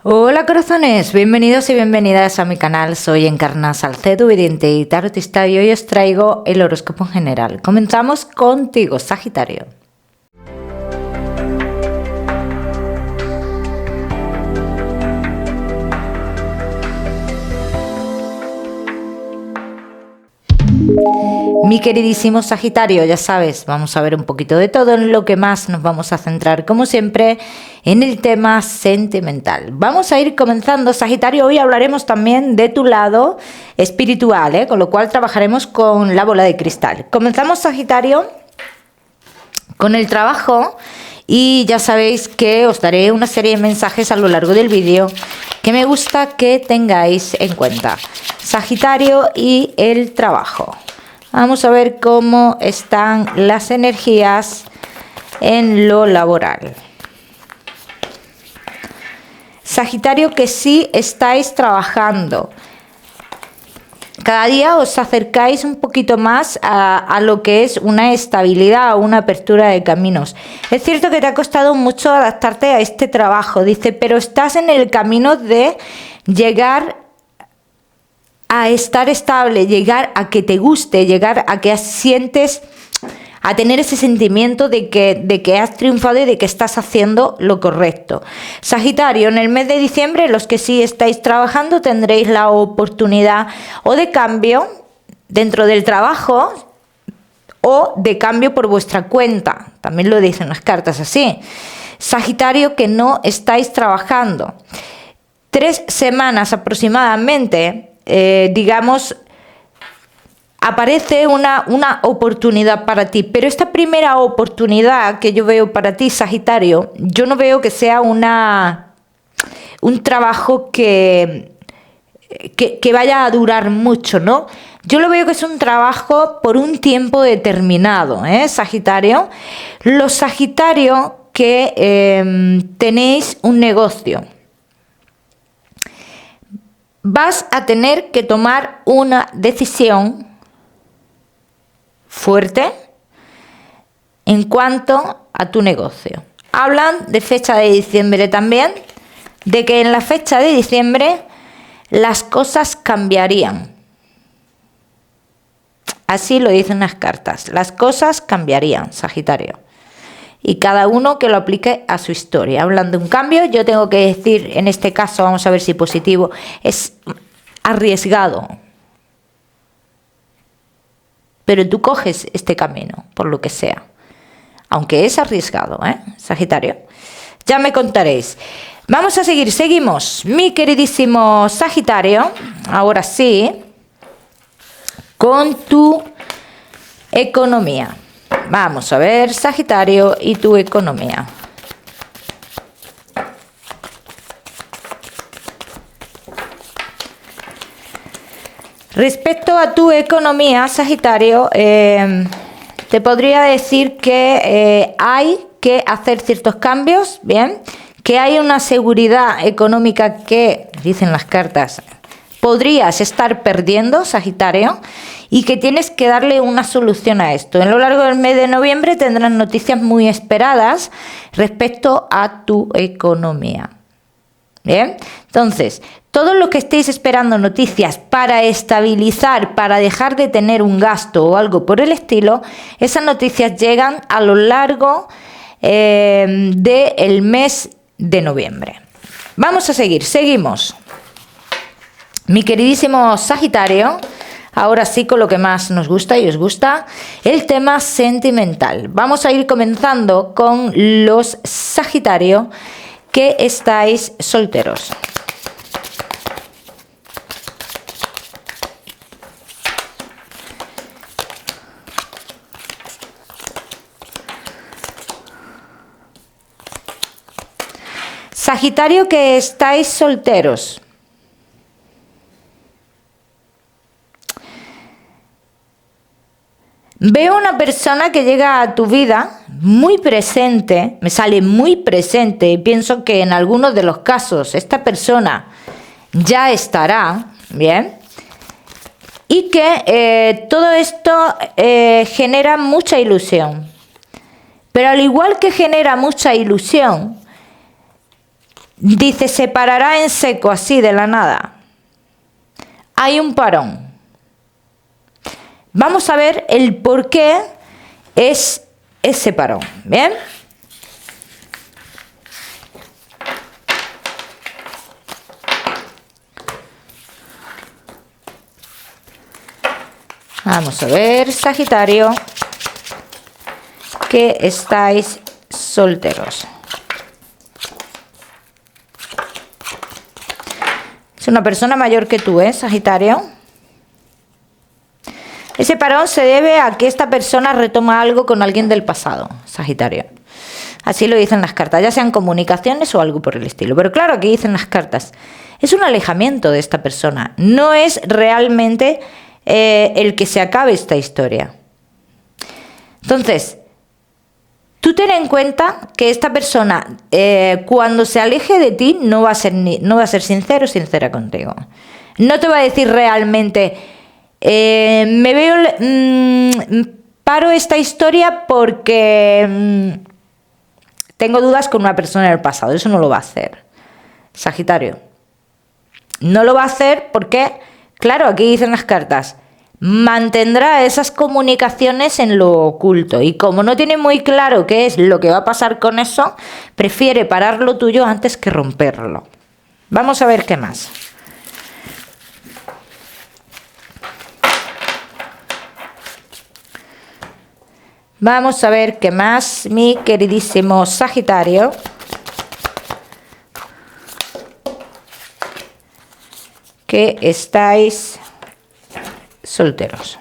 Hola corazones, bienvenidos y bienvenidas a mi canal. Soy Encarna Salcedo, vidente y tarotista, y hoy os traigo el horóscopo en general. Comenzamos contigo, Sagitario. Mi queridísimo Sagitario, ya sabes, vamos a ver un poquito de todo. En lo que más nos vamos a centrar, como siempre, en el tema sentimental. Vamos a ir comenzando, Sagitario. Hoy hablaremos también de tu lado espiritual, con lo cual trabajaremos con la bola de cristal. Comenzamos, Sagitario, con el trabajo. Y ya sabéis que os daré una serie de mensajes a lo largo del vídeo que me gusta que tengáis en cuenta. Sagitario y el trabajo. Vamos a ver cómo están las energías en lo laboral. Sagitario, que sí estáis trabajando. Cada día os acercáis un poquito más a lo que es una estabilidad o una apertura de caminos. Es cierto que te ha costado mucho adaptarte a este trabajo, dice, pero estás en el camino de llegar a estar estable, llegar a que te guste, llegar a que sientes, a tener ese sentimiento de que has triunfado y de que estás haciendo lo correcto. Sagitario, en el mes de diciembre, los que sí estáis trabajando tendréis la oportunidad o de cambio dentro del trabajo o de cambio por vuestra cuenta. También lo dicen las cartas así. Sagitario, que no estáis trabajando. 3 semanas aproximadamente, digamos, aparece una oportunidad para ti, pero esta primera oportunidad que yo veo para ti, Sagitario, yo no veo que sea un trabajo que vaya a durar mucho, ¿no? Yo lo veo que es un trabajo por un tiempo determinado, Sagitario. Los Sagitarios que tenéis un negocio, vas a tener que tomar una decisión fuerte en cuanto a tu negocio. Hablan de fecha de diciembre también, de que en la fecha de diciembre las cosas cambiarían. Así lo dicen las cartas, las cosas cambiarían, Sagitario. Y cada uno que lo aplique a su historia. Hablan de un cambio, yo tengo que decir, en este caso, vamos a ver si positivo, es arriesgado. Pero tú coges este camino, por lo que sea. Aunque es arriesgado, Sagitario. Ya me contaréis. Vamos a seguir, seguimos. Mi queridísimo Sagitario, ahora sí, con tu economía. Vamos a ver, Sagitario, y tu economía. Respecto a tu economía, Sagitario, te podría decir que hay que hacer ciertos cambios, ¿bien? Que hay una seguridad económica que, dicen las cartas, podrías estar perdiendo, Sagitario, y que tienes que darle una solución a esto. En lo largo del mes de noviembre tendrás noticias muy esperadas respecto a tu economía. Bien, entonces, todos los que estéis esperando noticias para estabilizar, para dejar de tener un gasto o algo por el estilo, esas noticias llegan a lo largo del mes de noviembre. Vamos a seguir, seguimos. Mi queridísimo Sagitario, ahora sí con lo que más nos gusta y os gusta, el tema sentimental. Vamos a ir comenzando con los Sagitario que estáis solteros. Sagitario que estáis solteros. Veo una persona que llega a tu vida muy presente, me sale muy presente, y pienso que en algunos de los casos esta persona ya estará, ¿bien? Y que todo esto genera mucha ilusión. Pero al igual que genera mucha ilusión, Dice, se parará en seco, así de la nada. Hay un parón. Vamos a ver el por qué es ese parón. ¿Bien? Vamos a ver, Sagitario, que estáis solteros. Es una persona mayor que tú, Sagitario. Ese parón se debe a que esta persona retoma algo con alguien del pasado, Sagitario. Así lo dicen las cartas, ya sean comunicaciones o algo por el estilo. Pero claro, aquí dicen las cartas, es un alejamiento de esta persona. No es realmente el que se acabe esta historia. Entonces, tú ten en cuenta que esta persona, cuando se aleje de ti, no va a ser sincero o sincera contigo. No te va a decir realmente, paro esta historia porque tengo dudas con una persona del pasado. Eso no lo va a hacer, Sagitario. No lo va a hacer porque, claro, aquí dicen las cartas, mantendrá esas comunicaciones en lo oculto. Y como no tiene muy claro qué es lo que va a pasar con eso, prefiere parar lo tuyo antes que romperlo. Vamos a ver qué más. Vamos a ver qué más, mi queridísimo Sagitario. Que estáis solteros.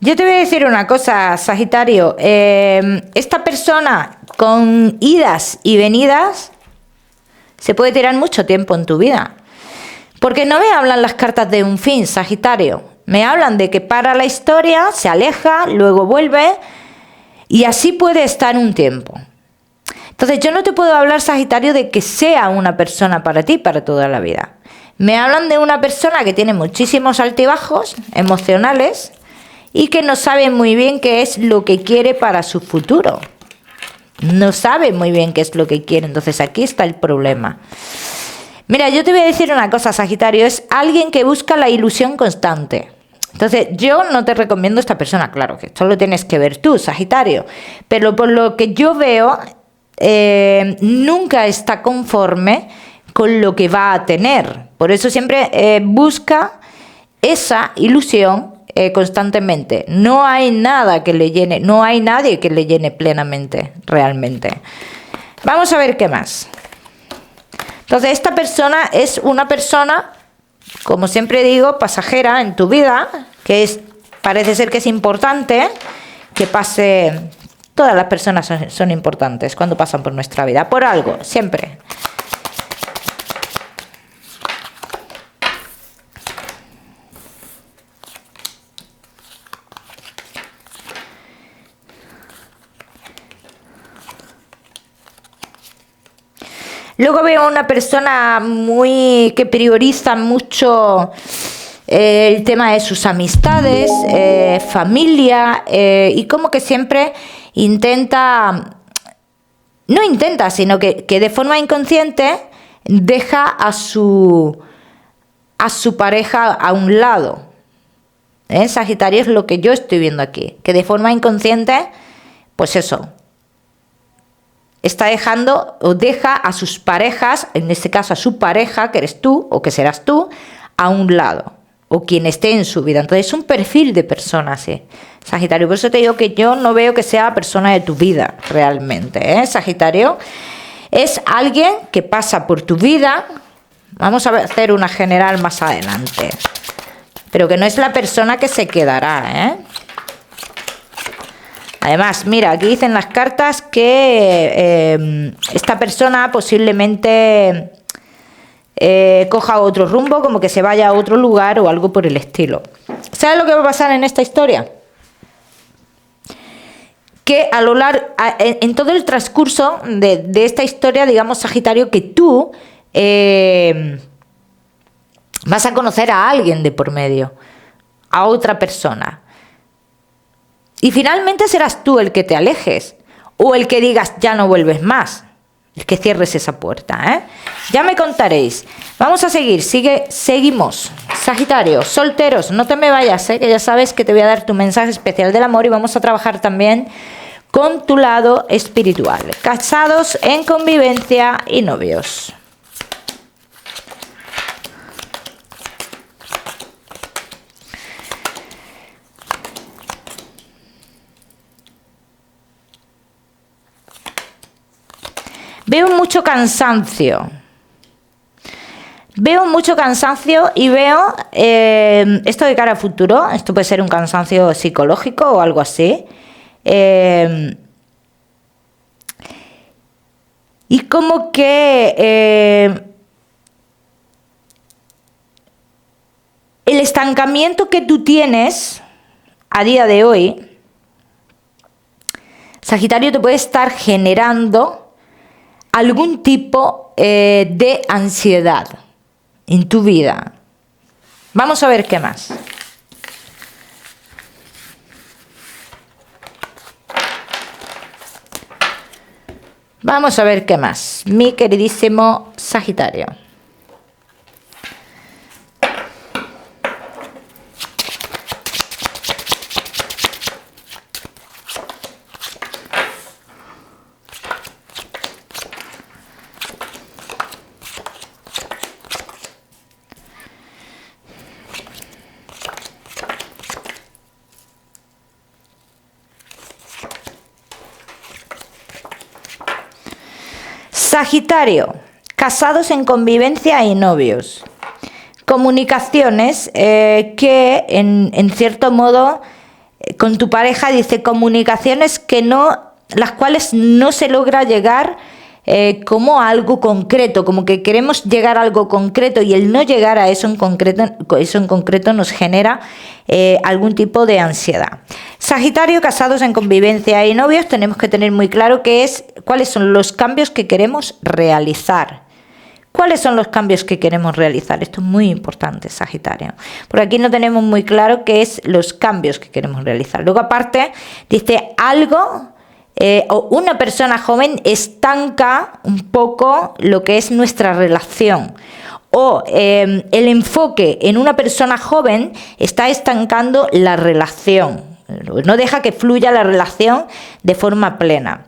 Yo te voy a decir una cosa, Sagitario. Esta persona con idas y venidas se puede tirar mucho tiempo en tu vida. Porque no me hablan las cartas de un fin, Sagitario. Me hablan de que para la historia, se aleja, luego vuelve y así puede estar un tiempo. Entonces yo no te puedo hablar, Sagitario, de que sea una persona para ti para toda la vida. Me hablan de una persona que tiene muchísimos altibajos emocionales y que no sabe muy bien qué es lo que quiere para su futuro. No sabe muy bien qué es lo que quiere. Entonces aquí está el problema. Mira, yo te voy a decir una cosa, Sagitario. Es alguien que busca la ilusión constante. Entonces, yo no te recomiendo a esta persona. Claro que esto lo tienes que ver tú, Sagitario. Pero por lo que yo veo, nunca está conforme con lo que va a tener. Por eso siempre busca esa ilusión constantemente. No hay nada que le llene, no hay nadie que le llene plenamente, realmente. Vamos a ver qué más. Entonces, esta persona es una persona, como siempre digo, pasajera en tu vida, que parece ser que es importante que pase. Todas las personas son importantes cuando pasan por nuestra vida, por algo, siempre. Luego veo una persona que prioriza mucho el tema de sus amistades, familia, y como que siempre no intenta, sino que de forma inconsciente deja a su pareja a un lado. Sagitario es lo que yo estoy viendo aquí, que de forma inconsciente, pues eso, está dejando o deja a sus parejas, en este caso a su pareja, que eres tú o que serás tú, a un lado, o quien esté en su vida. Entonces es un perfil de persona, sí, Sagitario. Por eso te digo que yo no veo que sea la persona de tu vida realmente, Sagitario. Es alguien que pasa por tu vida. Vamos a hacer una general más adelante, pero que no es la persona que se quedará, Además, mira, aquí dicen las cartas que esta persona posiblemente coja otro rumbo, como que se vaya a otro lugar o algo por el estilo. ¿Sabes lo que va a pasar en esta historia? Que a lo largo, en todo el transcurso de esta historia, digamos, Sagitario, que tú vas a conocer a alguien de por medio, a otra persona. Y finalmente serás tú el que te alejes o el que digas ya no vuelves más, el que cierres esa puerta, ¿eh? Ya me contaréis. Vamos a seguir, seguimos. Sagitario, solteros, no te me vayas, que ya sabes que te voy a dar tu mensaje especial del amor y vamos a trabajar también con tu lado espiritual. Casados, en convivencia y novios. Veo mucho cansancio. Veo mucho cansancio y veo esto de cara a futuro. Esto puede ser un cansancio psicológico o algo así. Y como que el estancamiento que tú tienes a día de hoy, Sagitario, te puede estar generando algún tipo de ansiedad en tu vida. Vamos a ver qué más. Vamos a ver qué más, mi queridísimo Sagitario. Sagitario, casados en convivencia y novios. Comunicaciones que en cierto modo con tu pareja, dice comunicaciones que las cuales no se logra llegar como a algo concreto, como que queremos llegar a algo concreto y el no llegar a eso en concreto nos genera algún tipo de ansiedad. Sagitario, casados en convivencia y novios, tenemos que tener muy claro cuáles son los cambios que queremos realizar. ¿Cuáles son los cambios que queremos realizar? Esto es muy importante, Sagitario. Por aquí no tenemos muy claro qué es los cambios que queremos realizar. Luego, aparte, dice algo o una persona joven estanca un poco lo que es nuestra relación. O el enfoque en una persona joven está estancando la relación. No deja que fluya la relación de forma plena.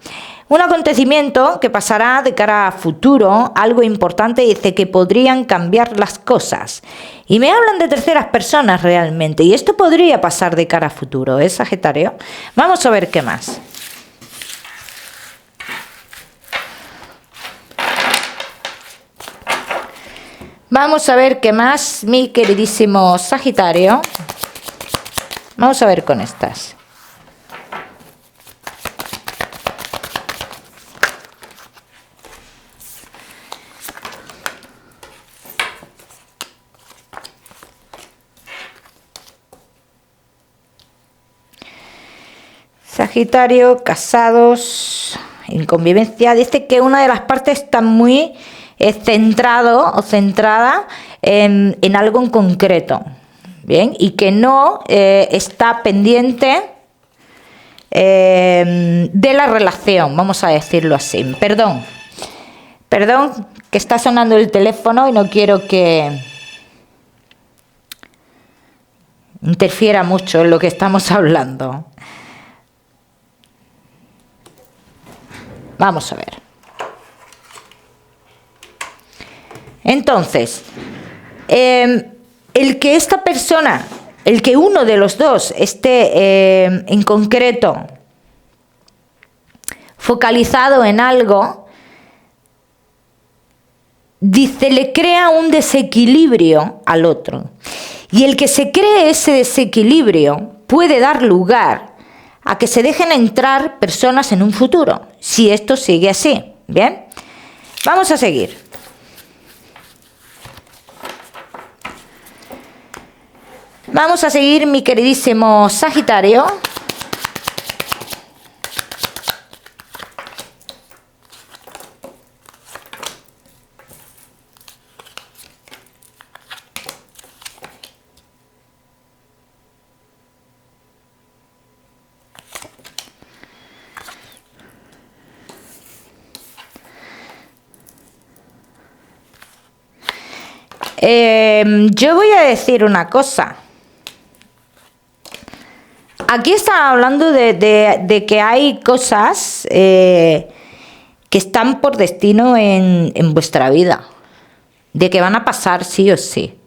Un acontecimiento que pasará de cara a futuro, algo importante, dice que podrían cambiar las cosas. Y me hablan de terceras personas realmente. Y esto podría pasar de cara a futuro, ¿eh, Sagitario? Vamos a ver qué más. Vamos a ver qué más, mi queridísimo Sagitario. Vamos a ver con estas. Sagitario, casados, en convivencia. Dice que una de las partes está muy centrado o centrada en algo en concreto. Bien, y que no está pendiente de la relación, vamos a decirlo así. Perdón, que está sonando el teléfono y no quiero que interfiera mucho en lo que estamos hablando. Vamos a ver. Entonces, el que esta persona, el que uno de los dos esté en concreto focalizado en algo, dice, le crea un desequilibrio al otro. Y el que se cree ese desequilibrio puede dar lugar a que se dejen entrar personas en un futuro, si esto sigue así. Bien, vamos a seguir. Vamos a seguir, mi queridísimo Sagitario. Yo voy a decir una cosa. Aquí están hablando de que hay cosas que están por destino en vuestra vida. De que van a pasar sí o sí.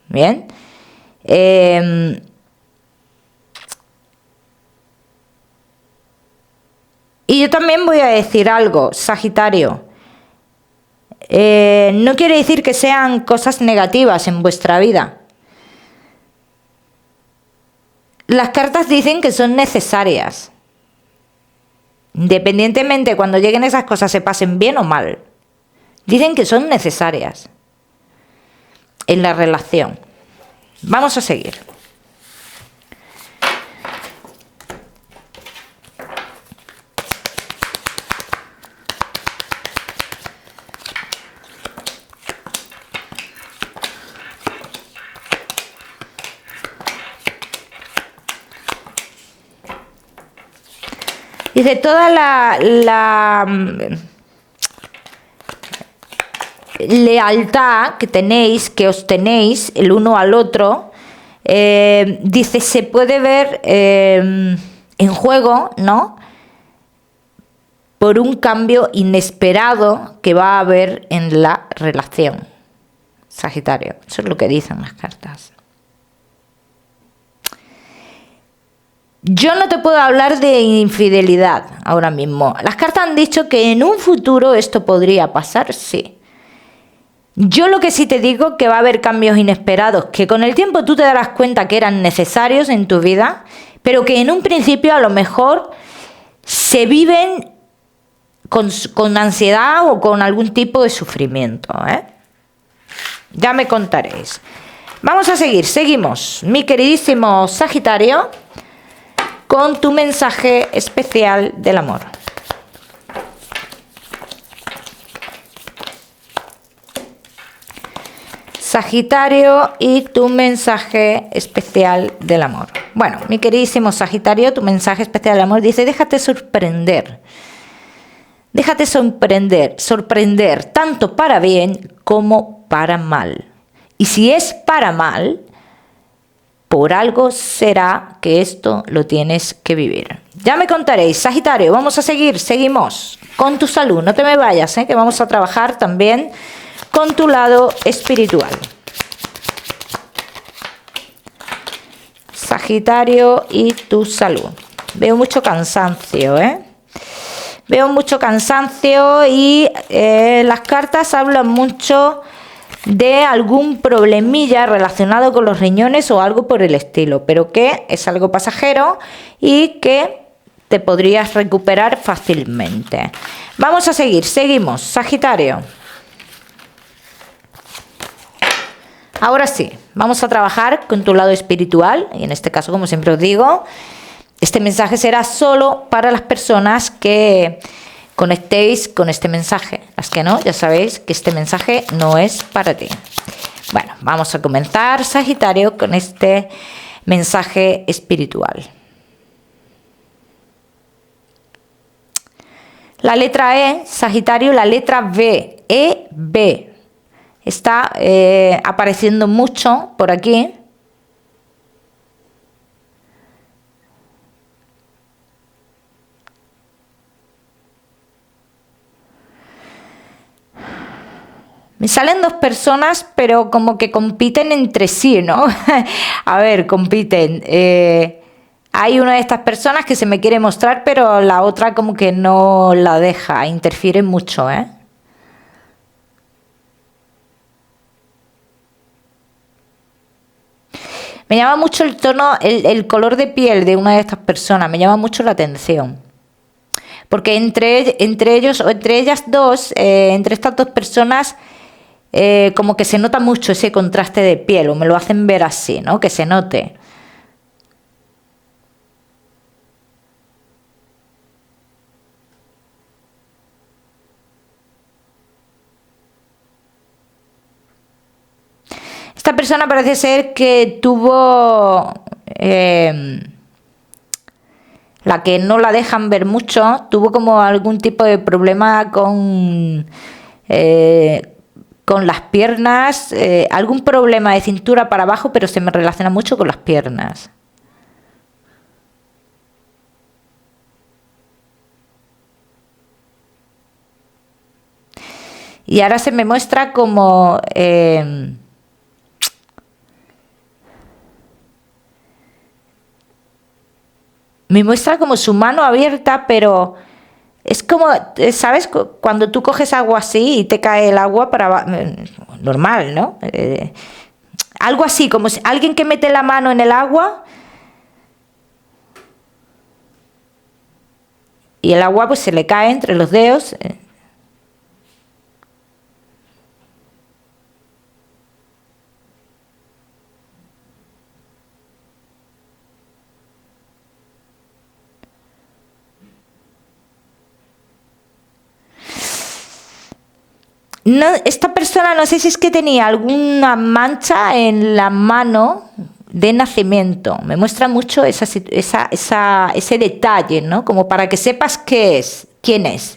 ¿Bien? Y yo también voy a decir algo, Sagitario. No quiere decir que sean cosas negativas en vuestra vida. Las cartas dicen que son necesarias. Independientemente cuando lleguen esas cosas se pasen bien o mal. Dicen que son necesarias en la relación. Vamos a seguir. Dice, toda la lealtad que tenéis, que os tenéis el uno al otro, dice, se puede ver en juego, ¿no? Por un cambio inesperado que va a haber en la relación. Sagitario, eso es lo que dicen las cartas. Yo no te puedo hablar de infidelidad ahora mismo. Las cartas han dicho que en un futuro esto podría pasar, sí. Yo lo que sí te digo que va a haber cambios inesperados, que con el tiempo tú te darás cuenta que eran necesarios en tu vida, pero que en un principio a lo mejor se viven con ansiedad o con algún tipo de sufrimiento, ¿eh? Ya me contaréis. Vamos a seguir, seguimos. Mi queridísimo Sagitario, con tu mensaje especial del amor. Sagitario y tu mensaje especial del amor. Bueno, mi queridísimo Sagitario, tu mensaje especial del amor dice, déjate sorprender. Déjate sorprender tanto para bien como para mal. Y si es para mal, por algo será que esto lo tienes que vivir. Ya me contaréis. Sagitario, vamos a seguir, seguimos con tu salud. No te me vayas, que vamos a trabajar también con tu lado espiritual. Sagitario y tu salud. Veo mucho cansancio, Veo mucho cansancio y las cartas hablan mucho de algún problemilla relacionado con los riñones o algo por el estilo, pero que es algo pasajero y que te podrías recuperar fácilmente. Vamos a seguir, seguimos. Sagitario. Ahora sí, vamos a trabajar con tu lado espiritual y en este caso, como siempre os digo, este mensaje será solo para las personas que conectéis con este mensaje. Las que no, ya sabéis que este mensaje no es para ti. Bueno, vamos a comenzar, Sagitario, con este mensaje espiritual. La letra E, Sagitario, la letra B, E-B. Está apareciendo mucho por aquí. Me salen dos personas, pero como que compiten entre sí, ¿no? A ver, compiten. Hay una de estas personas que se me quiere mostrar, pero la otra como que no la deja, interfiere mucho, ¿eh? Me llama mucho el tono, el color de piel de una de estas personas, me llama mucho la atención. Porque entre ellos o entre ellas dos, entre estas dos personas, como que se nota mucho ese contraste de piel, o me lo hacen ver así, ¿no? Que se note. Esta persona parece ser que tuvo... la que no la dejan ver mucho, tuvo como algún tipo de problema con con las piernas, algún problema de cintura para abajo, pero se me relaciona mucho con las piernas. Y ahora se me muestra como me muestra como su mano abierta, pero es como, ¿sabes? Cuando tú coges agua así y te cae el agua para normal, ¿no? Algo así, como si alguien que mete la mano en el agua y el agua pues se le cae entre los dedos. No, esta persona no sé si es que tenía alguna mancha en la mano de nacimiento. Me muestra mucho ese detalle, ¿no? Como para que sepas qué es, quién es.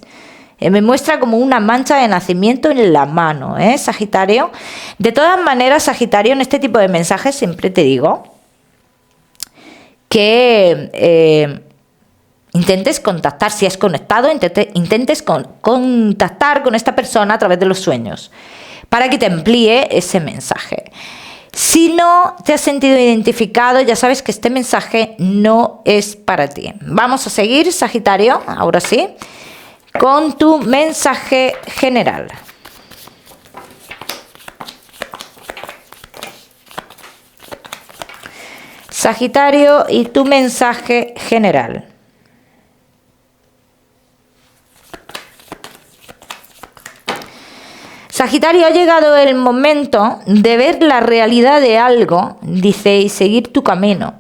Me muestra como una mancha de nacimiento en la mano, Sagitario. De todas maneras, Sagitario, en este tipo de mensajes siempre te digo que intentes contactar, si has conectado, intentes contactar con esta persona a través de los sueños para que te amplíe ese mensaje. Si no te has sentido identificado, ya sabes que este mensaje no es para ti. Vamos a seguir, Sagitario, ahora sí, con tu mensaje general. Sagitario, y tu mensaje general. Sagitario, ha llegado el momento de ver la realidad de algo, dice, y seguir tu camino.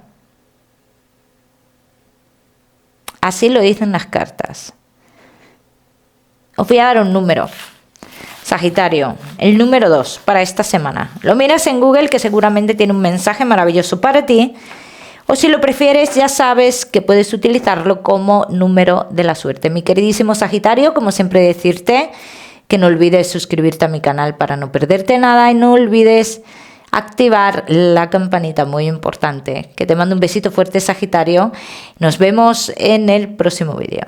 Así lo dicen las cartas. Os voy a dar un número. Sagitario, el número 2 para esta semana. Lo miras en Google, que seguramente tiene un mensaje maravilloso para ti. O si lo prefieres, ya sabes que puedes utilizarlo como número de la suerte. Mi queridísimo Sagitario, como siempre decirte que no olvides suscribirte a mi canal para no perderte nada y no olvides activar la campanita, muy importante. Que te mando un besito fuerte, Sagitario. Nos vemos en el próximo vídeo.